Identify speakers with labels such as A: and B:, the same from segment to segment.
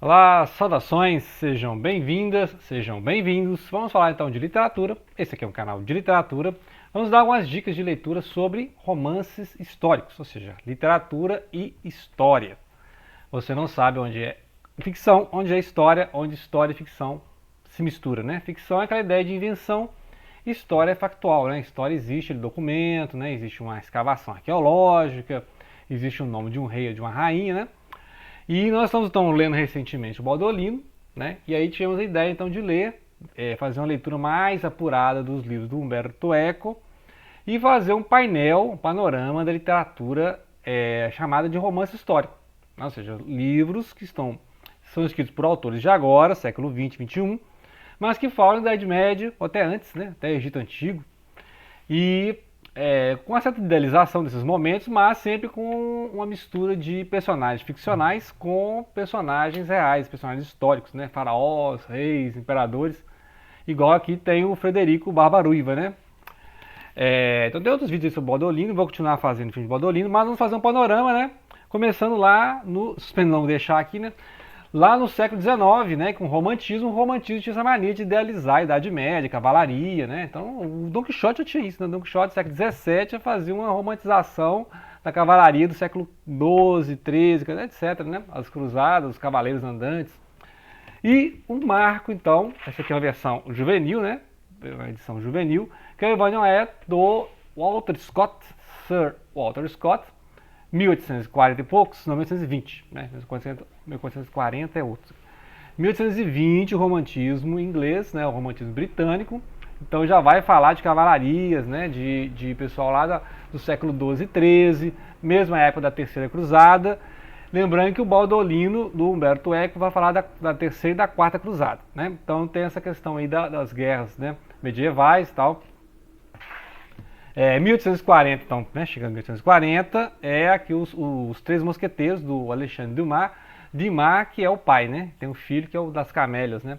A: Olá, saudações, sejam bem-vindas, sejam bem-vindos. Vamos falar então de literatura. Esse aqui é um canal de literatura. Vamos dar algumas dicas de leitura sobre romances históricos, ou seja, literatura e história. Você não sabe onde é ficção, onde é história, onde história e ficção se mistura, né? Ficção é aquela ideia de invenção, história é factual, né? História existe, documento, né? Existe uma escavação arqueológica, existe o nome de um rei ou de uma rainha, né? E nós estamos então lendo recentemente o Baldolino, né? E aí tivemos a ideia então de ler, fazer uma leitura mais apurada dos livros do Humberto Eco e fazer um painel, um panorama da literatura chamada de romance histórico. Ou seja, livros que são escritos por autores de agora, século XX, XXI, mas que falam da Idade Média, ou até antes, né? Até Egito Antigo, e com uma certa idealização desses momentos, mas sempre com uma mistura de personagens ficcionais com personagens reais, personagens históricos, né? Faraós, reis, imperadores, igual aqui tem o Frederico Barbaruiva, né? Então tem outros vídeos sobre o Baldolino, vou continuar fazendo filme de Baldolino, mas vamos fazer um panorama, né? Começando lá no, não deixar aqui, né? Lá no século XIX, né, com o romantismo tinha essa mania de idealizar a Idade Média, cavalaria, né? Então, o Don Quixote já tinha isso, né? O Don Quixote do século XVII fazia uma romantização da cavalaria do século XII, XIII, etc, né? As cruzadas, os cavaleiros andantes. E um marco, então, essa aqui é uma versão juvenil, né? Uma edição juvenil, que é o Evangelho do Walter Scott, Sir Walter Scott, 1840 e poucos, 1920, né? 1440 é outro. 1820, o romantismo inglês, né? O romantismo britânico. Então já vai falar de cavalarias, né? De pessoal lá do século XII e XIII, mesmo a época da Terceira Cruzada. Lembrando que o Baldolino, do Humberto Eco, vai falar da Terceira e da Quarta Cruzada, né? Então tem essa questão aí das guerras, né? Medievais e tal. 1840, então, né, chegando em 1840, é aqui os Três Mosqueteiros do Alexandre Dumas. Dumas, que é o pai, né? Tem um filho que é o das Camélias, né?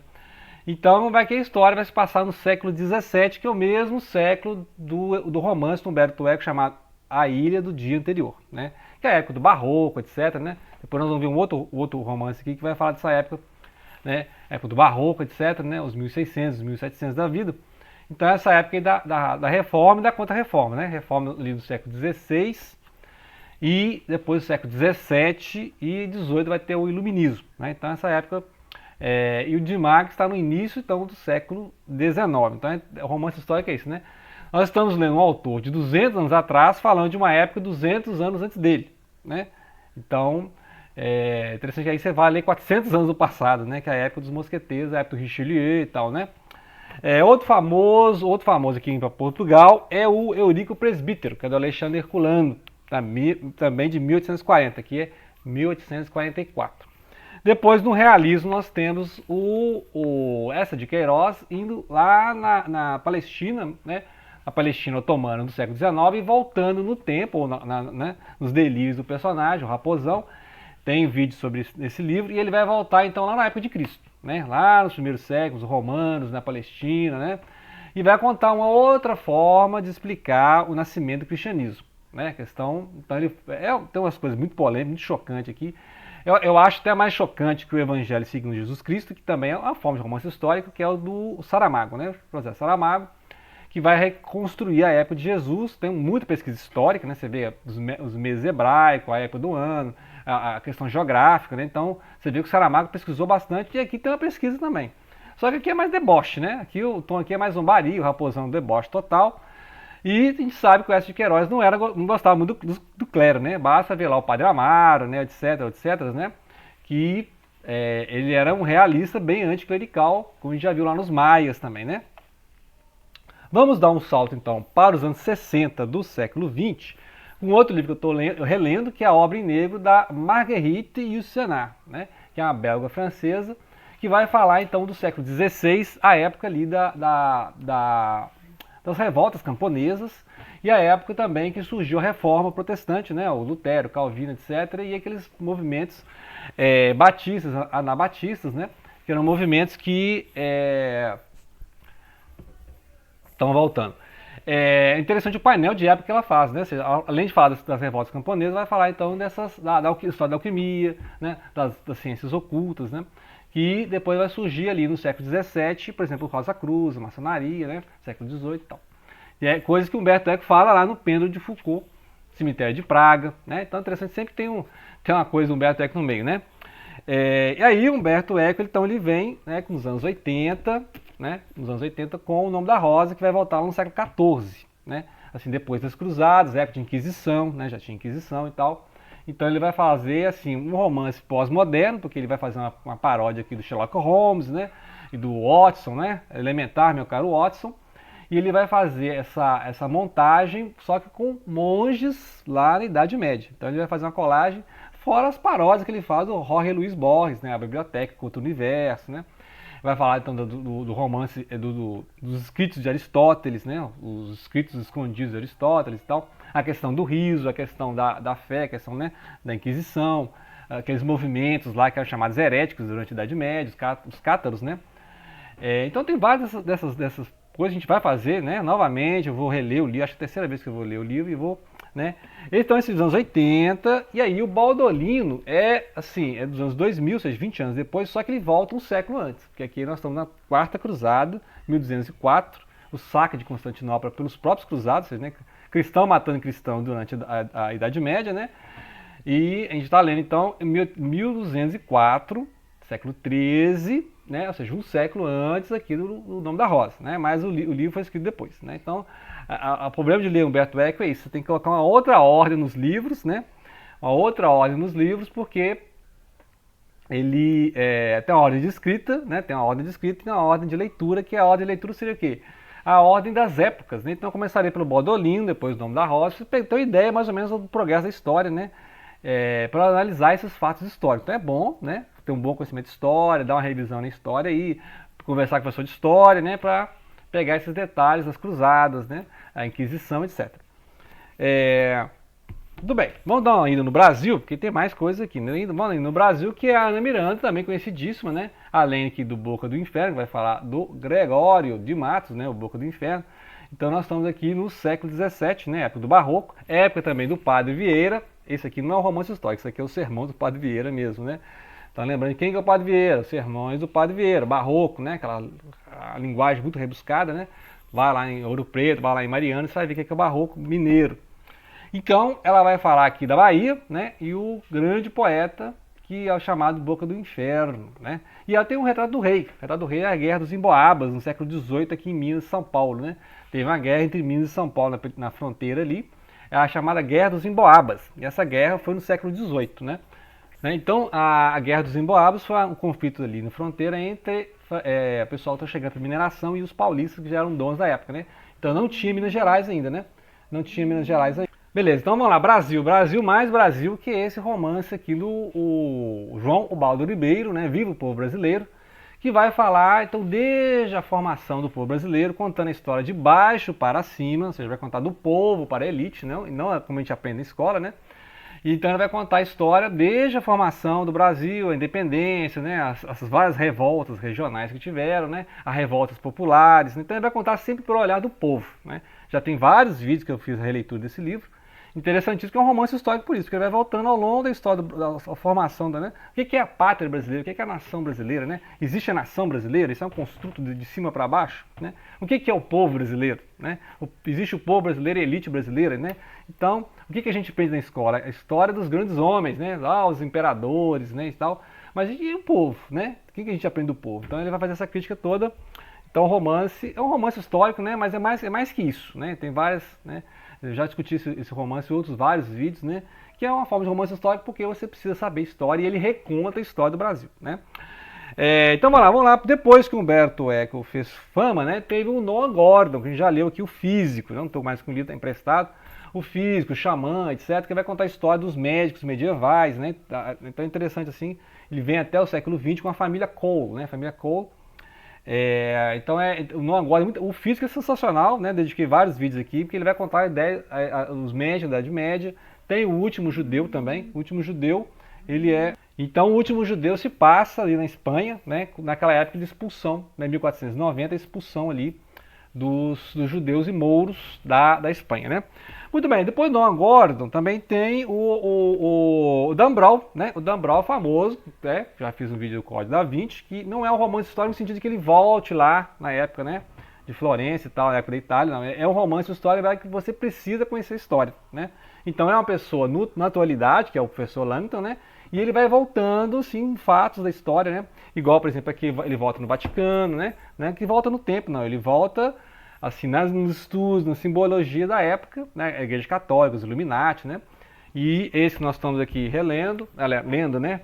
A: Então vai que a história vai se passar no século XVII, que é o mesmo século do romance do Humberto Eco chamado A Ilha do Dia Anterior, né? Que é a época do Barroco, etc, né? Depois nós vamos ver um outro romance aqui que vai falar dessa época, né? Época do Barroco, etc, né? Os 1600, os 1700 da vida. Então essa época aí da Reforma e da Contra-Reforma, né? Reforma ali do século XVI e depois do século XVII e XVIII vai ter o Iluminismo, né? Então essa época, e o Dumas está no início então do século XIX. Então o romance histórico é isso, né? Nós estamos lendo um autor de 200 anos atrás falando de uma época 200 anos antes dele, né? Então interessante que aí você vai ler 400 anos do passado, né? Que é a época dos mosqueteiros, a época do Richelieu e tal, né? Outro famoso aqui para Portugal é o Eurico Presbítero, que é do Alexandre Herculano, também de 1840, que é 1844. Depois, no realismo, nós temos essa de Queiroz indo lá na Palestina, né? A Palestina otomana do século XIX e voltando no tempo, ou né, nos delírios do personagem, o Raposão. Tem vídeo sobre esse livro e ele vai voltar então lá na época de Cristo, né? Lá nos primeiros séculos, os romanos, na Palestina, né? E vai contar uma outra forma de explicar o nascimento do cristianismo, né? A questão, então ele tem umas coisas muito polêmicas, muito chocantes aqui. Eu acho até mais chocante que o Evangelho segundo Jesus Cristo, que também é uma forma de romance histórico, que é o do Saramago, né? José Saramago, que vai reconstruir a época de Jesus. Tem muita pesquisa histórica, né? Você vê os meses hebraicos, a época do ano, a questão geográfica, né? Então você vê que o Saramago pesquisou bastante e aqui tem uma pesquisa também. Só que aqui é mais deboche, né? Aqui o tom aqui é mais zombaria, o Raposão deboche total. E a gente sabe que o Enéas de Queiroz não gostava muito do clero, né? Basta ver lá o Padre Amaro, né? Etc, etc, né? Que ele era um realista bem anticlerical, como a gente já viu lá nos Maias também, né? Vamos dar um salto então para os anos 60 do século XX, um outro livro que eu estou relendo, que é a Obra em Negro da Marguerite Yourcenar, né? Que é uma belga francesa, que vai falar então do século XVI, a época ali das revoltas camponesas, e a época também que surgiu a reforma protestante, né? O Lutero, Calvino, etc., e aqueles movimentos batistas, anabatistas, né? Que eram movimentos que estão voltando. É interessante o painel de época que ela faz, né? Ou seja, além de falar das revoltas camponesas, vai falar então da história da alquimia, né? Das ciências ocultas, né? Que depois vai surgir ali no século XVII, por exemplo, Rosa Cruz, a maçonaria, né? Século XVIII e tal. E é coisas que Humberto Eco fala lá no Pêndulo de Foucault, Cemitério de Praga, né? Então é interessante, sempre tem uma coisa do Humberto Eco no meio, né? E aí Humberto Eco, então ele vem, né, com os anos 80, né, nos anos 80 com O Nome da Rosa, que vai voltar lá no século XIV, né? Assim, depois das Cruzadas, época de Inquisição, né? Já tinha Inquisição e tal. Então ele vai fazer assim um romance pós-moderno, porque ele vai fazer uma paródia aqui do Sherlock Holmes, né? E do Watson, né? Elementar, meu caro Watson. E ele vai fazer essa montagem, só que com monges lá na Idade Média. Então ele vai fazer uma colagem, fora as paródias que ele faz do Jorge Luiz Borges, né? A Biblioteca contra o Universo, né? Vai falar então do romance, dos escritos de Aristóteles, né? Os escritos escondidos de Aristóteles e tal. A questão do riso, a questão da fé, a questão, né, da Inquisição, aqueles movimentos lá que eram chamados heréticos durante a Idade Média, os cátaros, né? Então tem várias dessas coisas que a gente vai fazer, né? Novamente, eu vou reler o livro, acho que é a terceira vez que eu vou ler o livro e vou, né? Então esses anos 80, e aí o Baldolino é dos anos 2000, ou seja, 20 anos depois, só que ele volta um século antes, porque aqui nós estamos na Quarta Cruzada, 1204, o saque de Constantinopla pelos próprios cruzados, ou seja, né, cristão matando cristão durante a Idade Média, né? E a gente está lendo então em 1204, século XIII, né? Ou seja, um século antes aqui do Nome da Rosa, né? Mas o livro foi escrito depois, né? Então, o problema de ler Humberto Eco é isso, você tem que colocar uma outra ordem nos livros, né? Uma outra ordem nos livros, porque ele tem uma ordem de escrita, né? Tem uma ordem de escrita e uma ordem de leitura, que a ordem de leitura seria o quê? A ordem das épocas, né? Então eu começaria pelo Baldolino, depois o Nome da Rosa, você tem uma ideia mais ou menos do progresso da história, né? Para analisar esses fatos históricos. Então é bom, né? Ter um bom conhecimento de história, dar uma revisão na história e conversar com o professor de história, né? Para pegar esses detalhes das cruzadas, né? A Inquisição, etc. Tudo bem, vamos dar uma ida no Brasil, porque tem mais coisas aqui, né? Vamos no Brasil, que é a Ana Miranda, também conhecidíssima, né? Além aqui do Boca do Inferno, que vai falar do Gregório de Matos, né? O Boca do Inferno. Então nós estamos aqui no século XVII, né? Época do Barroco, época também do Padre Vieira. Esse aqui não é o romance histórico, esse aqui é o sermão do Padre Vieira mesmo, né? Então lembrando, quem que é o Padre Vieira? Os sermões do Padre Vieira, Barroco, né? A linguagem muito rebuscada, né? Vai lá em Ouro Preto, vai lá em Mariana, você vai ver o que é o Barroco mineiro. Então, ela vai falar aqui da Bahia, né? E o grande poeta, que é o chamado Boca do Inferno, né? E ela tem um retrato do rei. O retrato do rei é a Guerra dos Emboabas, no século XVIII, aqui em Minas e São Paulo, né? Teve uma guerra entre Minas e São Paulo, na fronteira ali. É a chamada Guerra dos Emboabas. E essa guerra foi no século XVIII, né? Então, a Guerra dos Emboabas foi um conflito ali na fronteira entre o pessoal que está chegando para mineração e os paulistas, que já eram donos da época, né? Então não tinha Minas Gerais ainda, né? Não tinha Minas Gerais ainda. Beleza, então vamos lá, Brasil mais Brasil, que é esse romance aqui do João Ubaldo Ribeiro, né, Viva o Povo Brasileiro, que vai falar, então, desde a formação do povo brasileiro, contando a história de baixo para cima, ou seja, vai contar do povo para a elite, né, não é como a gente aprende na escola, né, então ele vai contar a história desde a formação do Brasil, a independência, né, as várias revoltas regionais que tiveram, né, as revoltas populares, então ele vai contar sempre pelo olhar do povo, né, já tem vários vídeos que eu fiz a releitura desse livro. Interessantíssimo, que é um romance histórico por isso, porque ele vai voltando ao longo da história da formação da, né? O que é a pátria brasileira? O que é a nação brasileira, né? Existe a nação brasileira? Isso é um construto de cima para baixo, né? O que é o povo brasileiro, né? Existe o povo brasileiro e a elite brasileira, né? Então, o que a gente aprende na escola? A história dos grandes homens, né? Lá os imperadores, né, e tal. Mas e o povo, né? O que a gente aprende do povo? Então ele vai fazer essa crítica toda. Então o romance é um romance histórico, né? Mas é mais que isso, né? Tem várias, né? Eu já discuti esse romance em outros vários vídeos, né? Que é uma forma de romance histórico porque você precisa saber história e ele reconta a história do Brasil, né? Então vamos lá. Depois que o Humberto Eco fez fama, né? Teve o Noah Gordon, que a gente já leu aqui, o físico, não estou mais com o livro, está emprestado. O físico, o xamã, etc., que vai contar a história dos médicos medievais, né? Então é interessante assim, ele vem até o século XX com a família Cole, né? A família Cole. Então o Noah Gordon, o físico é sensacional, né? Dediquei vários vídeos aqui, porque ele vai contar os médicos da Idade Média. Tem o Último Judeu também. O Último Judeu, então o Último Judeu se passa ali na Espanha, né? Naquela época de expulsão, né? 1490, a expulsão ali dos judeus e mouros da Espanha, né? Muito bem, depois do Noah Gordon também tem o Dan Brown, né? O Dan Brown famoso, né? Já fiz um vídeo do Código da Vinci, que não é um romance histórico no sentido de que ele volte lá na época, né? De Florença e tal, na época da Itália, não. É um romance histórico que você precisa conhecer a história, né? Então é uma pessoa na atualidade, que é o professor Langton, né? E ele vai voltando, sim, fatos da história, né? Igual, por exemplo, aqui ele volta no Vaticano, né? Que volta no tempo, não. Ele volta assim, nos estudos, na simbologia da época, né, a Igreja Católica, os Illuminati, né, e esse que nós estamos aqui relendo, lendo, né,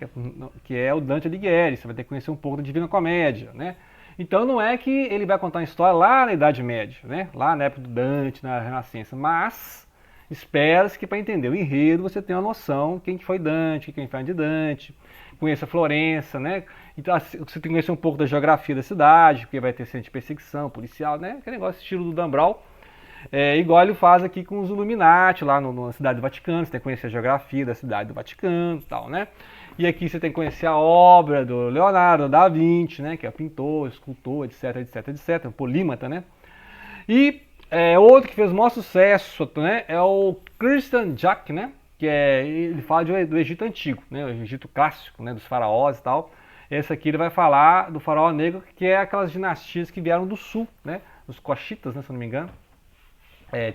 A: que é o Dante Alighieri, você vai ter que conhecer um pouco da Divina Comédia, né. Então não é que ele vai contar uma história lá na Idade Média, né, lá na época do Dante, na Renascença, mas espera-se que para entender o enredo você tenha uma noção quem que foi Dante, quem foi de Dante, conheça Florença, né? Então você tem que conhecer um pouco da geografia da cidade, porque vai ter centro de perseguição, policial, né? Aquele negócio estilo do Dan Brown. Igual ele faz aqui com os Illuminati, lá na cidade do Vaticano, você tem que conhecer a geografia da cidade do Vaticano e tal, né? E aqui você tem que conhecer a obra do Leonardo da Vinci, né? Que é pintor, escultor, etc, etc, etc, um polímata, né? E outro que fez o maior sucesso, né? É o Christian Jack, né? Ele fala do Egito Antigo, né, o Egito Clássico, né, dos faraós e tal. Esse aqui ele vai falar do faraó negro, que é aquelas dinastias que vieram do sul, né, os coxitas, né, se eu não me engano.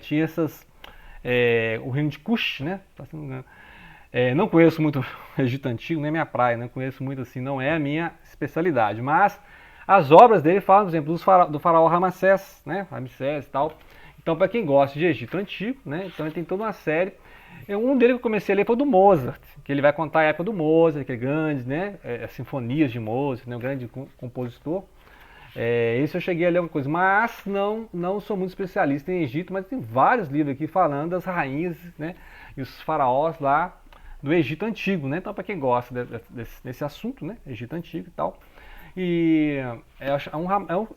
A: Tinha o reino de Kush, né, se não me engano. Não conheço muito o Egito Antigo, nem minha praia, não conheço muito assim, não é a minha especialidade. Mas as obras dele falam, por exemplo, do faraó Ramsés, né, Ramsés e tal. Então, para quem gosta de Egito Antigo, né, então ele tem toda uma série. Um dele que eu comecei a ler foi o do Mozart, que ele vai contar a época do Mozart, que é grande, né? As sinfonias de Mozart, né? Um grande compositor. Esse eu cheguei a ler uma coisa, mas não sou muito especialista em Egito, mas tem vários livros aqui falando das rainhas, né? E os faraós lá do Egito Antigo, né? Então, para quem gosta desse assunto, né? Egito Antigo e tal. E é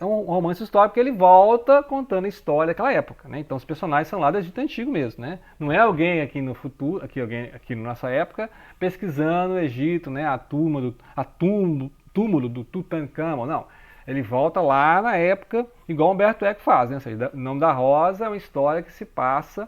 A: um romance histórico que ele volta contando a história daquela época, né? Então os personagens são lá do Egito Antigo mesmo, né? Não é alguém aqui no futuro, alguém aqui na nossa época, pesquisando o Egito, né? Túmulo do Tutankhamon, não. Ele volta lá na época, igual Humberto Eco faz, né? Ou seja, O Nome da Rosa é uma história que se passa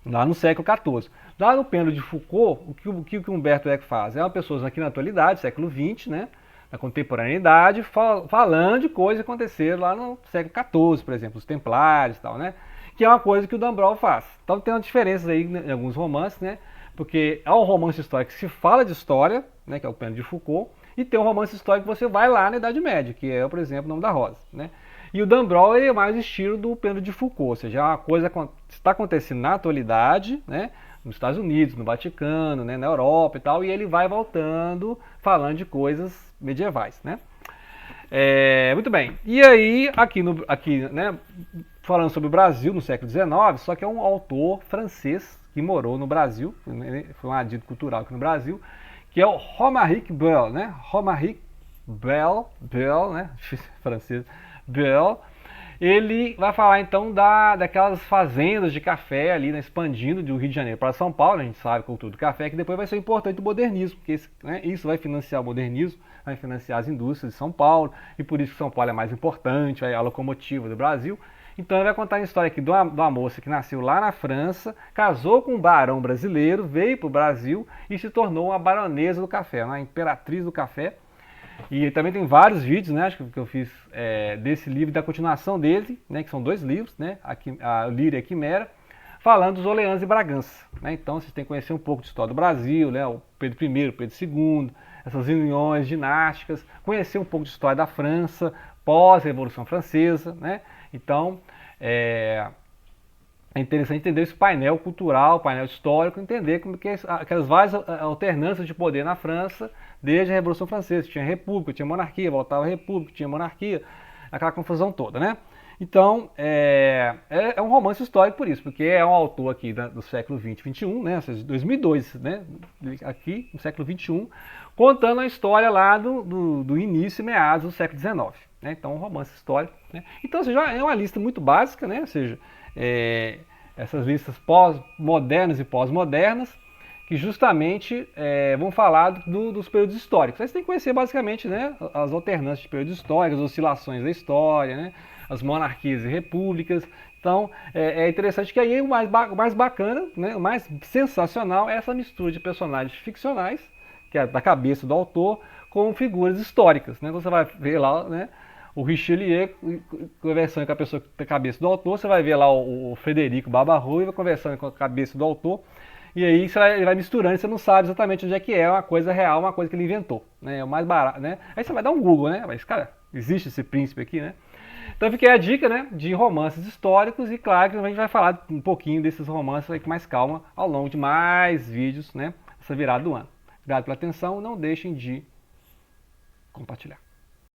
A: lá no século XIV. Lá no Pêndulo de Foucault, o que o Humberto Eco faz? É uma pessoa aqui na atualidade, século XX, né, na contemporaneidade, falando de coisas que aconteceram lá no século XIV, por exemplo, os Templários e tal, né, que é uma coisa que o Dan Brown faz. Então tem umas diferenças aí em alguns romances, né, porque há um romance histórico que se fala de história, né, que é o Pêndulo de Foucault, e tem um romance histórico que você vai lá na Idade Média, que é, por exemplo, O Nome da Rosa, né. E o Dan Brown é mais o estilo do Pêndulo de Foucault, ou seja, é uma coisa que está acontecendo na atualidade, né, nos Estados Unidos, no Vaticano, né, na Europa e tal, e ele vai voltando, falando de coisas medievais, né. Muito bem, e aí, aqui né, falando sobre o Brasil no século XIX, só que é um autor francês que morou no Brasil, foi um adido cultural aqui no Brasil, que é o Romaric Bell, né, Romaric Bell, né, francês, Bell. Ele vai falar então daquelas fazendas de café ali, né, expandindo do Rio de Janeiro para São Paulo. A gente sabe a cultura do café, que depois vai ser importante do modernismo, porque isso vai financiar o modernismo, vai financiar as indústrias de São Paulo, e por isso que São Paulo é mais importante, é a locomotiva do Brasil. Então ele vai contar a história aqui de uma moça que nasceu lá na França, casou com um barão brasileiro, veio para o Brasil e se tornou uma baronesa do café, uma imperatriz do café. E também tem vários vídeos, né, acho que eu fiz desse livro, da continuação dele, né, que são 2 livros, né, a Líria e a Quimera, falando dos Orleans e Bragança, né. Então vocês têm que conhecer um pouco de história do Brasil, né, o Pedro I, o Pedro II, essas uniões dinásticas, conhecer um pouco de história da França, pós-Revolução Francesa, né. Então é interessante entender esse painel cultural, painel histórico, entender como que aquelas várias alternâncias de poder na França desde a Revolução Francesa. Tinha república, tinha monarquia, voltava a república, tinha monarquia, aquela confusão toda, né? Então, é um romance histórico por isso, porque é um autor aqui do século XX, XXI, né? Ou seja, 2002, né? Aqui no século XXI, contando a história lá do início e meados do século XIX. Né? Então, um romance histórico. Né? Então, ou seja, é uma lista muito básica, né? Ou seja, essas listas pós-modernas e pós-modernas, que justamente vão falar dos períodos históricos. Aí você tem que conhecer basicamente, né, as alternâncias de períodos históricos, as oscilações da história, né, as monarquias e repúblicas. Então é interessante que aí o mais bacana, né, o mais sensacional é essa mistura de personagens ficcionais, que é da cabeça do autor, com figuras históricas. Né? Então você vai ver lá, né, o Richelieu conversando com a pessoa da cabeça do autor, você vai ver lá o Frederico Barbarossa conversando com a cabeça do autor, e aí ele vai misturando, você não sabe exatamente onde é que é uma coisa real, uma coisa que ele inventou, né? É o mais barato, né? Aí você vai dar um Google, né? Mas, cara, existe esse príncipe aqui, né? Então fica aí a dica, né, de romances históricos e claro que a gente vai falar um pouquinho desses romances aí com mais calma ao longo de mais vídeos, né, essa virada do ano. Obrigado pela atenção, não deixem de compartilhar.